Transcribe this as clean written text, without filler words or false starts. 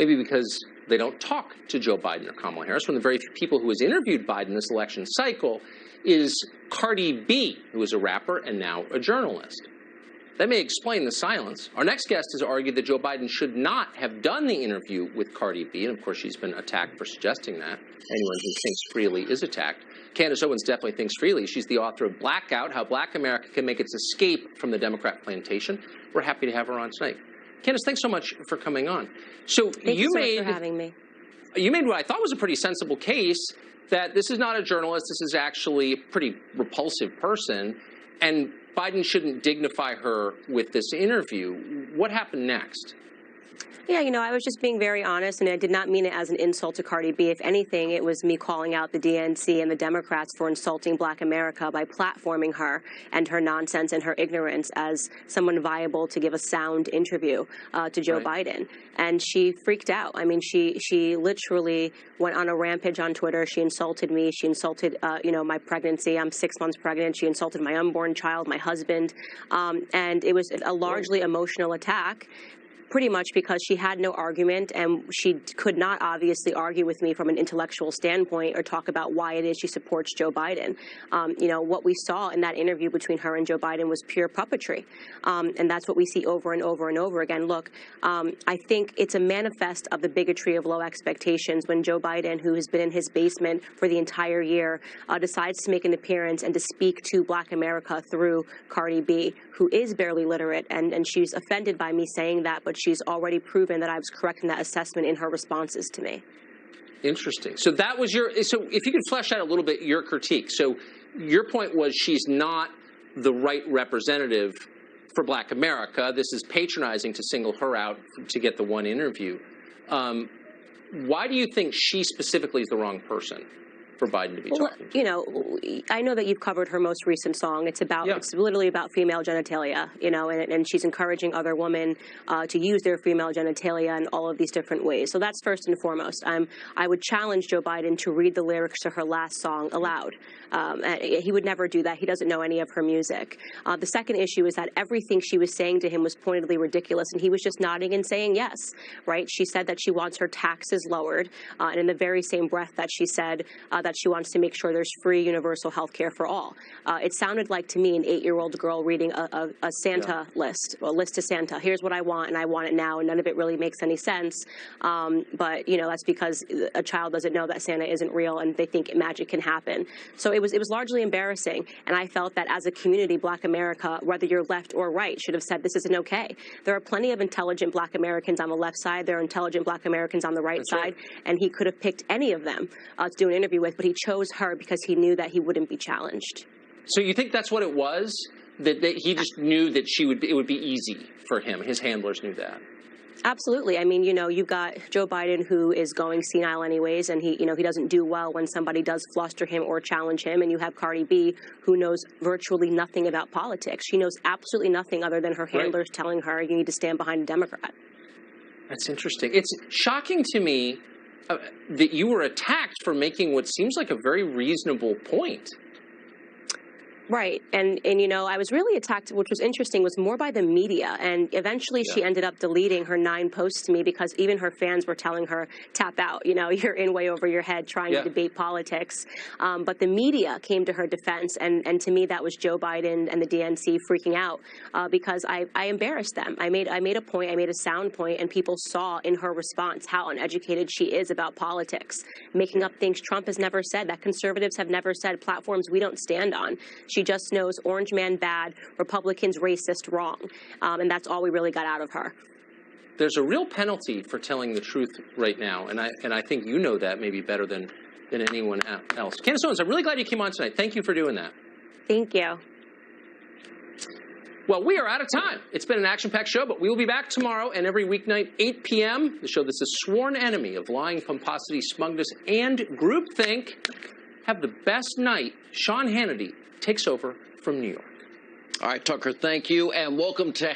Maybe because they don't talk to Joe Biden or Kamala Harris. One of the very few people who has interviewed Biden this election cycle is Cardi B, who is a rapper and now a journalist. That may explain the silence. Our next guest has argued that Joe Biden should not have done the interview with Cardi B, and of course she's been attacked for suggesting that. Anyone who thinks freely is attacked. Candace Owens definitely thinks freely. She's the author of Blackout, How Black America Can Make Its Escape from the Democrat Plantation. We're happy to have her on tonight. Candace, thanks so much for coming on. So Thank you so much for having me. You made what I thought was a pretty sensible case that this is not a journalist, this is actually a pretty repulsive person, and Biden shouldn't dignify her with this interview. What happened next? Yeah, you know, I was just being very honest, and I did not mean it as an insult to Cardi B. If anything, it was me calling out the DNC and the Democrats for insulting Black America by platforming her and her nonsense and her ignorance as someone viable to give a sound interview to Joe Biden. And she freaked out. I mean, she literally went on a rampage on Twitter. She insulted me. She insulted, you know, my pregnancy. I'm 6 months pregnant. She insulted my unborn child, my husband. And it was a largely emotional attack, pretty much because she had no argument, and she could not obviously argue with me from an intellectual standpoint or talk about why it is she supports Joe Biden. You know, what we saw in that interview between her and Joe Biden was pure puppetry, and that's what we see over and over and over again. Look, I think it's a manifest of the bigotry of low expectations when Joe Biden, who has been in his basement for the entire year, decides to make an appearance and to speak to Black America through Cardi B, who is barely literate, and she's offended by me saying that, but she's already proven that I was correct in that assessment in her responses to me. Interesting. So that was so if you could flesh out a little bit your critique. So your point was she's not the right representative for Black America. This is patronizing to single her out to get the one interview. Why do you think she specifically is the wrong person for Biden to be talking to? You know, I know that you've covered her most recent song. It's about, it's literally about female genitalia, you know, and she's encouraging other women to use their female genitalia in all of these different ways. So that's first and foremost. I would challenge Joe Biden to read the lyrics to her last song aloud. He would never do that. He doesn't know any of her music. The second issue is that everything she was saying to him was pointedly ridiculous, and he was just nodding and saying yes, right? She said that she wants her taxes lowered, and in the very same breath that she said that she wants to make sure there's free universal health care for all. It sounded like to me an 8-year-old girl reading a Santa list, a list to Santa. Here's what I want, and I want it now, and none of it really makes any sense. But, you know, that's because a child doesn't know that Santa isn't real, and they think magic can happen. So it was largely embarrassing, and I felt that as a community, Black America, whether you're left or right, should have said this isn't okay. There are plenty of intelligent Black Americans on the left side. There are intelligent Black Americans on the right side, and he could have picked any of them to do an interview with, but he chose her because he knew that he wouldn't be challenged. So you think that's what it was? That he just knew that it would be easy for him. His handlers knew that. Absolutely. I mean, you know, you got Joe Biden, who is going senile anyways, and he doesn't do well when somebody does fluster him or challenge him. And you have Cardi B, who knows virtually nothing about politics. She knows absolutely nothing other than her handlers telling her you need to stand behind a Democrat. That's interesting. It's shocking to me that you were attacked for making what seems like a very reasonable point. Right. And you know, I was really attacked, which was interesting, was more by the media. And eventually she ended up deleting her 9 posts to me because even her fans were telling her, tap out, you know, you're in way over your head trying to debate politics. But the media came to her defense. And to me, that was Joe Biden and the DNC freaking out because I embarrassed them. I made a point, I made a sound point, and people saw in her response how uneducated she is about politics, making up things Trump has never said, that conservatives have never said, platforms we don't stand on. She just knows orange man bad, Republicans racist wrong, and that's all we really got out of her. There's a real penalty for telling the truth right now, and I think you know that maybe better than anyone else. Candace Owens, I'm really glad you came on tonight. Thank you for doing that. Thank you. Well, we are out of time. It's been an action-packed show, but we will be back tomorrow and every weeknight, 8 p.m. The show that's a sworn enemy of lying, pomposity, smugness, and groupthink. Have the best night. Sean Hannity takes over from New York. All right, Tucker, thank you, and welcome to